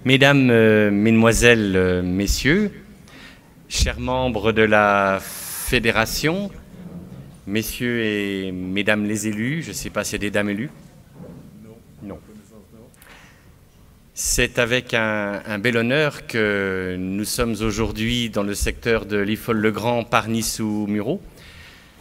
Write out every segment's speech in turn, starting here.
Mesdames, Mesdemoiselles, Messieurs, chers membres de la Fédération, Messieurs et Mesdames les élus, je ne sais pas s'il y a des dames élues. Non. C'est avec un bel honneur que nous sommes aujourd'hui dans le secteur de Liffol-le-Grand, Parny-sous-Mureaux.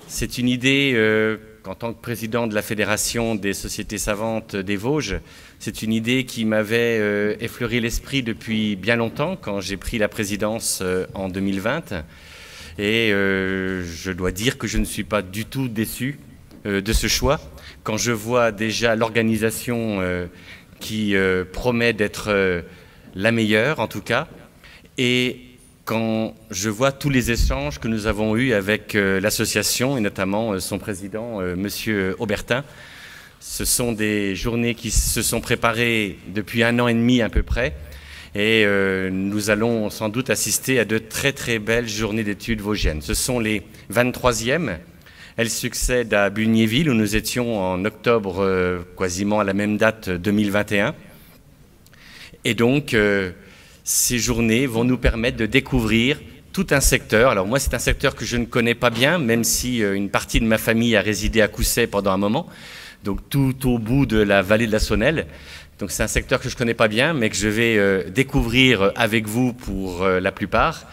C'est une idée qu'en tant que président de la Fédération des sociétés savantes des Vosges, c'est une idée qui m'avait effleuré l'esprit depuis bien longtemps, quand j'ai pris la présidence en 2020. Et je dois dire que je ne suis pas du tout déçu de ce choix. Quand je vois déjà l'organisation qui promet d'être la meilleure, en tout cas, et quand je vois tous les échanges que nous avons eus avec l'association, et notamment son président, Monsieur Aubertin. Ce sont des journées qui se sont préparées depuis 1 an et demi à peu près, et nous allons sans doute assister à de très très belles journées d'études vosgiennes. Ce sont les 23e. Elles succèdent à Bugnéville, où nous étions en octobre, quasiment à la même date 2021. Et donc, ces journées vont nous permettre de découvrir tout un secteur. Alors moi, c'est un secteur que je ne connais pas bien, même si une partie de ma famille a résidé à Cousset pendant un moment, donc tout au bout de la vallée de la Saunelle. Donc c'est un secteur que je ne connais pas bien, mais que je vais découvrir avec vous pour la plupart.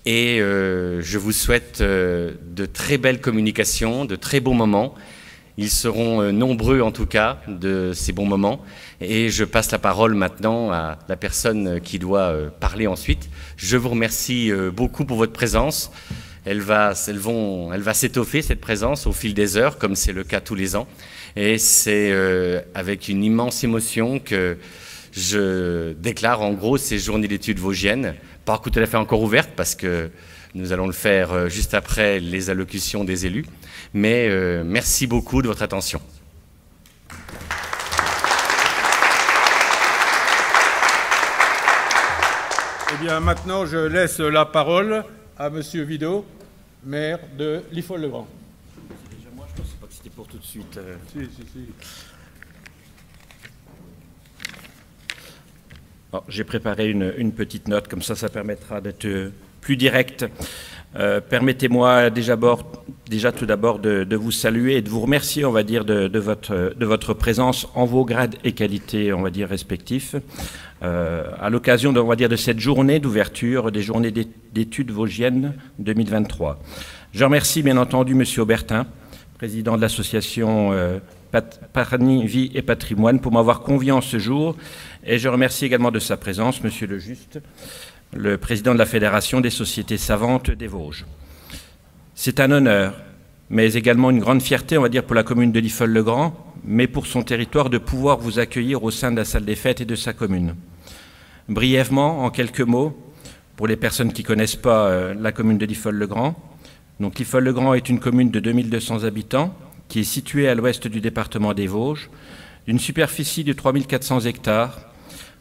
Et je vous souhaite de très belles communications, de très beaux moments. Ils seront nombreux en tout cas de ces bons moments. Et je passe la parole maintenant à la personne qui doit parler ensuite. Je vous remercie beaucoup pour votre présence. Elle va s'étoffer, cette présence, au fil des heures, comme c'est le cas tous les ans. Et c'est avec une immense émotion que je déclare en gros ces journées d'études vosgiennes. Pas tout à fait encore ouvertes, parce que nous allons le faire juste après les allocutions des élus. Mais merci beaucoup de votre attention. Eh bien, maintenant, je laisse la parole à Monsieur Vidot, maire de Liffol-le-Grand. Déjà moi, je ne pensais pas que c'était pour tout de suite. Si. J'ai préparé une petite note, comme ça permettra d'être plus direct. Permettez-moi déjà tout d'abord de vous saluer et de vous remercier, on va dire, de votre présence en vos grades et qualités, on va dire, respectifs, à l'occasion, on va dire, de cette journée d'ouverture des journées d'études vosgiennes 2023. Je remercie bien entendu M. Aubertin, président de l'association Parny Vie et Patrimoine, pour m'avoir convié en ce jour, et je remercie également de sa présence M. Le Juste, le président de la Fédération des sociétés savantes des Vosges. C'est un honneur, mais également une grande fierté, on va dire, pour la commune de Liffol-le-Grand, mais pour son territoire, de pouvoir vous accueillir au sein de la salle des fêtes et de sa commune. Brièvement, en quelques mots, pour les personnes qui ne connaissent pas la commune de Liffol-le-Grand, donc Liffol-le-Grand est une commune de 2200 habitants qui est située à l'ouest du département des Vosges, d'une superficie de 3400 hectares,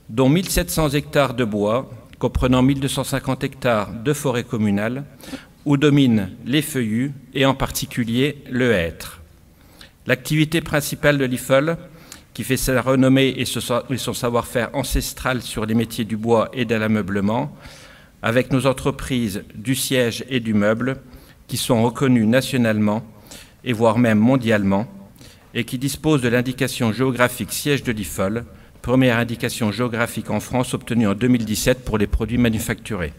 dont 1700 hectares de bois, comprenant 1250 hectares de forêt communale, où dominent les feuillus et en particulier le hêtre. L'activité principale de Liffol, qui fait sa renommée et son savoir-faire ancestral sur les métiers du bois et de l'ameublement, avec nos entreprises du siège et du meuble, qui sont reconnues nationalement et voire même mondialement, et qui disposent de l'indication géographique siège de Liffol, première indication géographique en France obtenue en 2017 pour les produits manufacturés.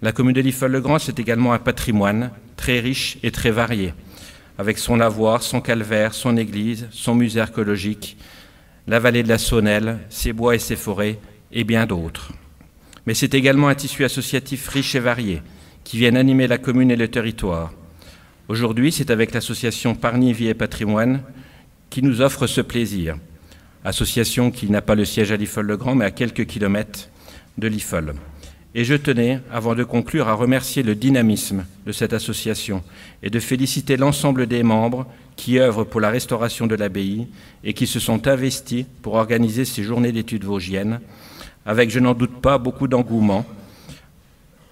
La commune de Liffol-le-Grand, c'est également un patrimoine très riche et très varié, avec son lavoir, son calvaire, son église, son musée archéologique, la vallée de la Saunelle, ses bois et ses forêts, et bien d'autres. Mais c'est également un tissu associatif riche et varié, qui vient animer la commune et le territoire. Aujourd'hui, c'est avec l'association Parny Vie et Patrimoine qui nous offre ce plaisir. Association qui n'a pas le siège à Liffol-le-Grand, mais à quelques kilomètres de Liffol. Et je tenais, avant de conclure, à remercier le dynamisme de cette association et de féliciter l'ensemble des membres qui œuvrent pour la restauration de l'abbaye et qui se sont investis pour organiser ces journées d'études vosgiennes, avec, je n'en doute pas, beaucoup d'engouement.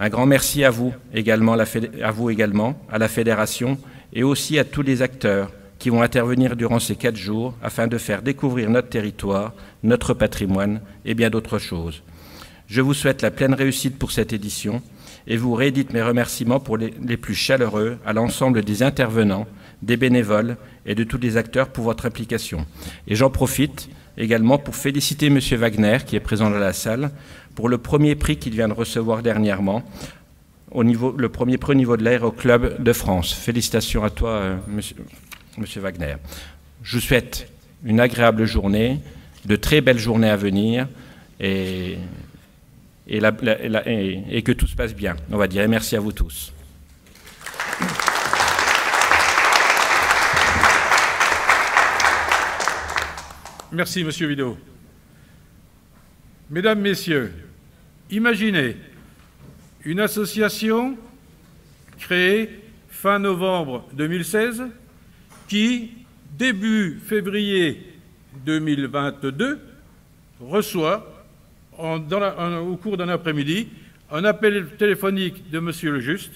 Un grand merci à vous également, à la Fédération, et aussi à tous les acteurs qui vont intervenir durant ces 4 jours afin de faire découvrir notre territoire, notre patrimoine et bien d'autres choses. Je vous souhaite la pleine réussite pour cette édition et vous réédite mes remerciements pour les plus chaleureux à l'ensemble des intervenants, des bénévoles et de tous les acteurs pour votre implication. Et j'en profite également pour féliciter M. Wagner, qui est présent dans la salle, pour le premier prix qu'il vient de recevoir dernièrement, le premier prix au niveau de l'Aéroclub de France. Félicitations à toi, Monsieur Wagner. Je vous souhaite une agréable journée, de très belles journées à venir et que tout se passe bien, on va dire. Et merci à vous tous. Merci, Monsieur Vidot. Mesdames, Messieurs, imaginez une association créée fin novembre 2016 qui, début février 2022, reçoit au cours d'un après-midi un appel téléphonique de M. Le Juste,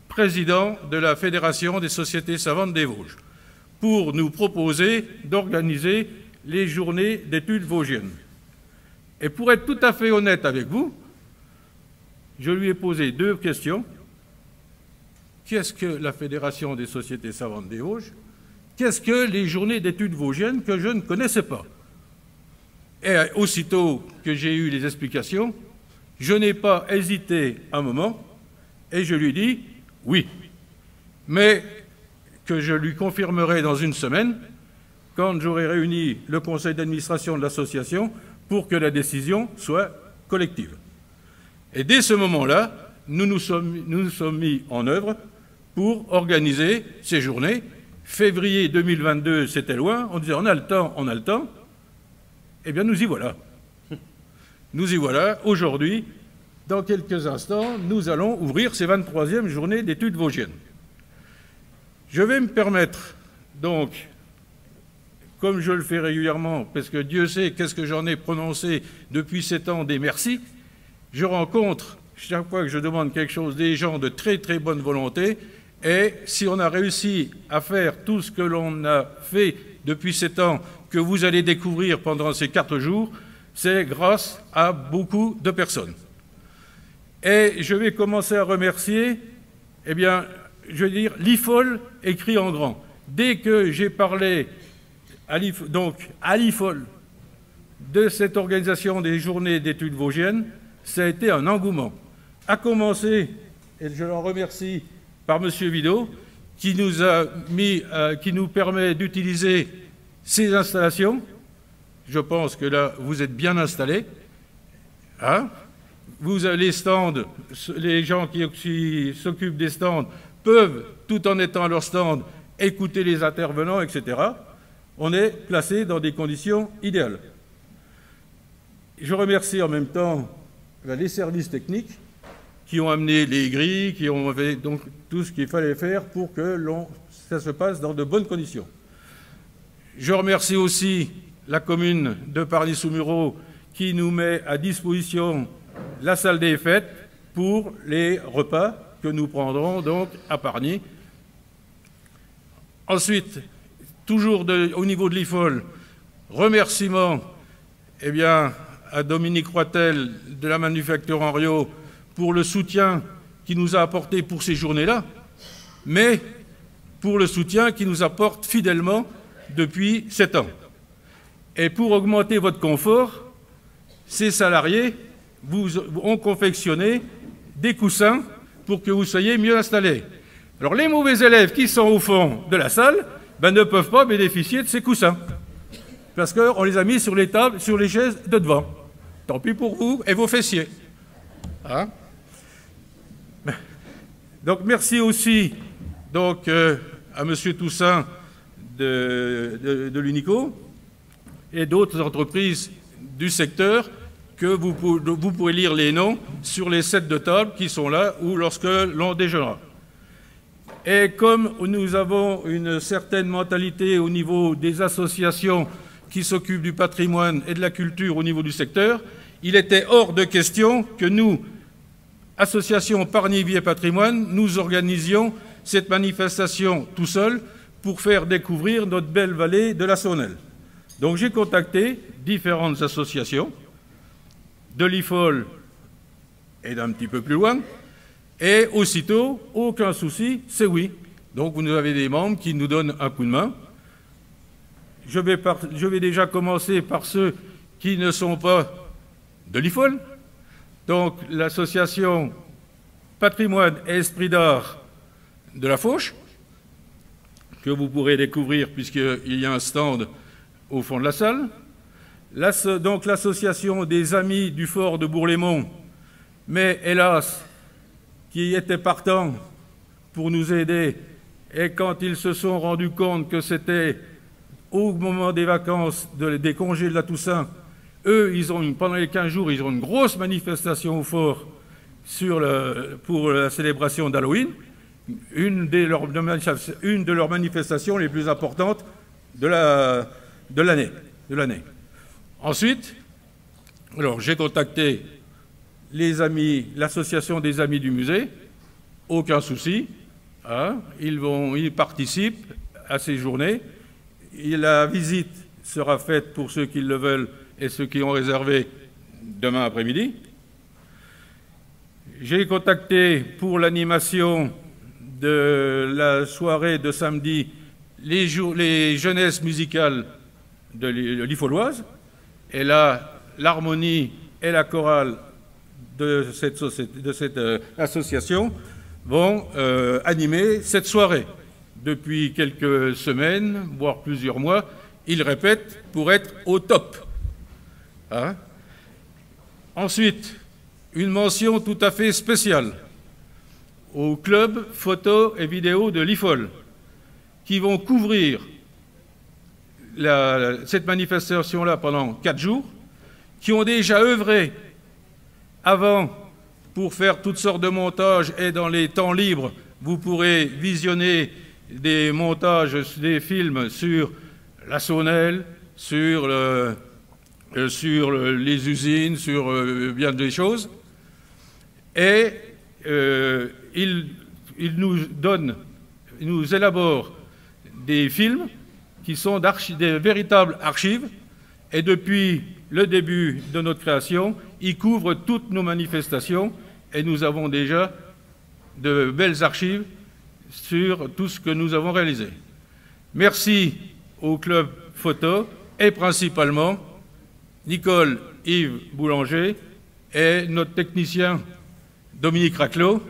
président de la Fédération des sociétés savantes des Vosges, pour nous proposer d'organiser les journées d'études vosgiennes. Et pour être tout à fait honnête avec vous, je lui ai posé 2 questions. Qu'est-ce que la Fédération des sociétés savantes des Vosges? Qu'est-ce que les journées d'études vosgiennes que je ne connaissais pas? Et aussitôt que j'ai eu les explications, je n'ai pas hésité un moment et je lui ai dit oui, mais que je lui confirmerai dans une semaine quand j'aurai réuni le conseil d'administration de l'association pour que la décision soit collective. Et dès ce moment-là, nous nous sommes mis en œuvre pour organiser ces journées. Février 2022, c'était loin, on disait on a le temps, eh bien nous y voilà. Nous y voilà, aujourd'hui, dans quelques instants, nous allons ouvrir ces 23e journées d'études vosgiennes. Je vais me permettre, donc, comme je le fais régulièrement, parce que Dieu sait qu'est-ce que j'en ai prononcé depuis 7 ans des merci, je rencontre, chaque fois que je demande quelque chose, des gens de très très bonne volonté, et si on a réussi à faire tout ce que l'on a fait depuis 7 ans, que vous allez découvrir pendant ces 4 jours, c'est grâce à beaucoup de personnes. Et je vais commencer à remercier, eh bien, je veux dire, l'IFOL écrit en grand. Dès que j'ai parlé à l'IFOL de cette organisation des journées d'études vosgiennes, ça a été un engouement. À commencer, et je l'en remercie, par M. Vidot, qui nous permet d'utiliser ces installations. Je pense que là, vous êtes bien installés. Hein? Vous avez les stands, les gens qui s'occupent des stands peuvent, tout en étant à leur stand, écouter les intervenants, etc. On est placé dans des conditions idéales. Je remercie en même temps les services techniques qui ont amené les grilles, qui ont fait donc tout ce qu'il fallait faire pour que ça se passe dans de bonnes conditions. Je remercie aussi la commune de Pargny-sous-Mureaux qui nous met à disposition la salle des fêtes pour les repas que nous prendrons donc à Pargny. Ensuite, toujours au niveau de l'IFOL, remerciements eh bien, à Dominique Roitel de la Manufacture Henriot pour le soutien qu'il nous a apporté pour ces journées-là, mais pour le soutien qu'il nous apporte fidèlement depuis 7 ans. Et pour augmenter votre confort, ces salariés ont confectionné des coussins pour que vous soyez mieux installés. Alors les mauvais élèves qui sont au fond de la salle ne peuvent pas bénéficier de ces coussins, parce qu'on les a mis sur les tables, sur les chaises de devant. Tant pis pour vous et vos fessiers. Hein? Donc merci aussi donc, à M. Toussaint de l'Unico et d'autres entreprises du secteur que vous pourrez lire les noms sur les sets de table qui sont là ou lorsque l'on déjeunera. Et comme nous avons une certaine mentalité au niveau des associations qui s'occupent du patrimoine et de la culture au niveau du secteur, il était hors de question que nous, Association Pargny Vie et Patrimoine, nous organisions cette manifestation tout seul pour faire découvrir notre belle vallée de la Saunelle. Donc j'ai contacté différentes associations, de l'IFOL et d'un petit peu plus loin, et aussitôt, aucun souci, c'est oui. Donc vous avez des membres qui nous donnent un coup de main. Je vais déjà commencer par ceux qui ne sont pas de l'IFOL. Donc l'association Patrimoine et Esprit d'Art de la Fauche, que vous pourrez découvrir puisqu'il y a un stand au fond de la salle. Donc l'association des Amis du Fort de Bourg-les-Monts, mais hélas, qui étaient partants pour nous aider, et quand ils se sont rendus compte que c'était au moment des vacances, des congés de la Toussaint, eux, pendant les 15 jours, ils ont une grosse manifestation au fort pour la célébration d'Halloween, une de leurs manifestations les plus importantes de l'année. Ensuite, alors j'ai contacté l'association des Amis du musée, aucun souci, hein, ils participent à ces journées. La visite sera faite pour ceux qui le veulent et ceux qui ont réservé demain après-midi. J'ai contacté pour l'animation de la soirée de samedi les jeunesses musicales de l'Ifoloise. Et là, l'harmonie et la chorale de cette association vont animer cette soirée. Depuis quelques semaines, voire plusieurs mois, ils répètent pour être au top. Hein? Ensuite, une mention tout à fait spéciale au club photo et vidéo de l'IFOL, qui vont couvrir cette manifestation-là pendant 4 jours, qui ont déjà œuvré avant pour faire toutes sortes de montages, et dans les temps libres, vous pourrez visionner des montages, des films sur la Saunelle, sur les usines, sur bien des choses. Et ils nous élaborent des films qui sont des véritables archives. Et depuis le début de notre création, ils couvrent toutes nos manifestations. Et nous avons déjà de belles archives sur tout ce que nous avons réalisé. Merci au club photo et principalement Nicole Yves Boulanger et notre technicien Dominique Raclot,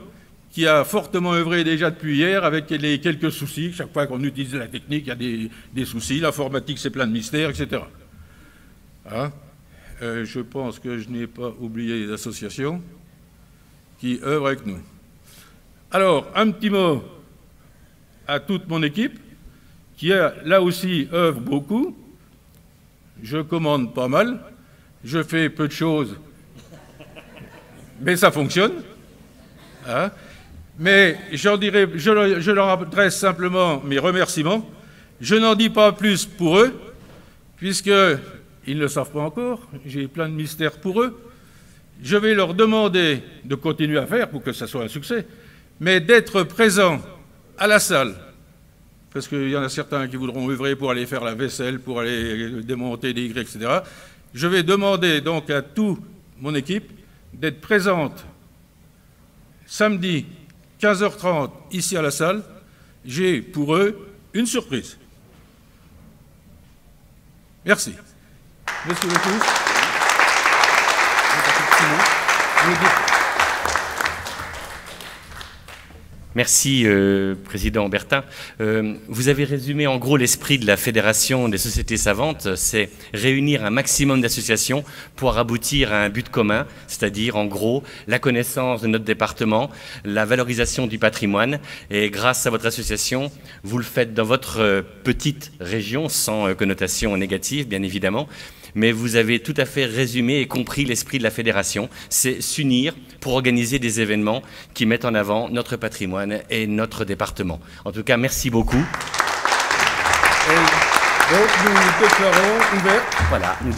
qui a fortement œuvré déjà depuis hier avec les quelques soucis. Chaque fois qu'on utilise la technique, il y a des soucis. L'informatique, c'est plein de mystères, etc. Hein? Je pense que je n'ai pas oublié les associations qui œuvrent avec nous. Alors, un petit mot à toute mon équipe, qui là aussi œuvre beaucoup. Je commande pas mal, je fais peu de choses, mais ça fonctionne. Hein? Mais je leur adresse simplement mes remerciements. Je n'en dis pas plus pour eux, puisqu'ils ne le savent pas encore. J'ai plein de mystères pour eux. Je vais leur demander de continuer à faire pour que ça soit un succès, mais d'être présents à la salle, parce qu'il y en a certains qui voudront œuvrer pour aller faire la vaisselle, pour aller démonter des Y, etc. Je vais demander donc à toute mon équipe d'être présente samedi 15h30 ici à la salle. J'ai pour eux une surprise. Merci. Monsieur le ministre. Merci, Président Bertin. Vous avez résumé en gros l'esprit de la Fédération des sociétés savantes, c'est réunir un maximum d'associations pour aboutir à un but commun, c'est-à-dire en gros la connaissance de notre département, la valorisation du patrimoine. Et grâce à votre association, vous le faites dans votre petite région, sans connotation négative bien évidemment, mais vous avez tout à fait résumé et compris l'esprit de la fédération, c'est s'unir pour organiser des événements qui mettent en avant notre patrimoine et notre département. En tout cas, merci beaucoup. Et donc, nous déclarons ouvert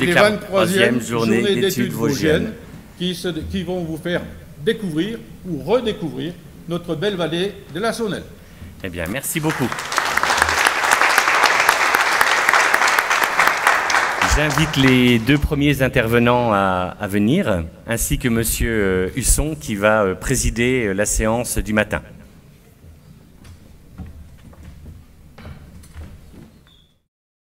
les 23e journées d'études vosgiennes qui vont vous faire découvrir ou redécouvrir notre belle vallée de la Saunelle. Eh bien, merci beaucoup. J'invite les deux premiers intervenants à venir, ainsi que Monsieur Husson qui va présider la séance du matin.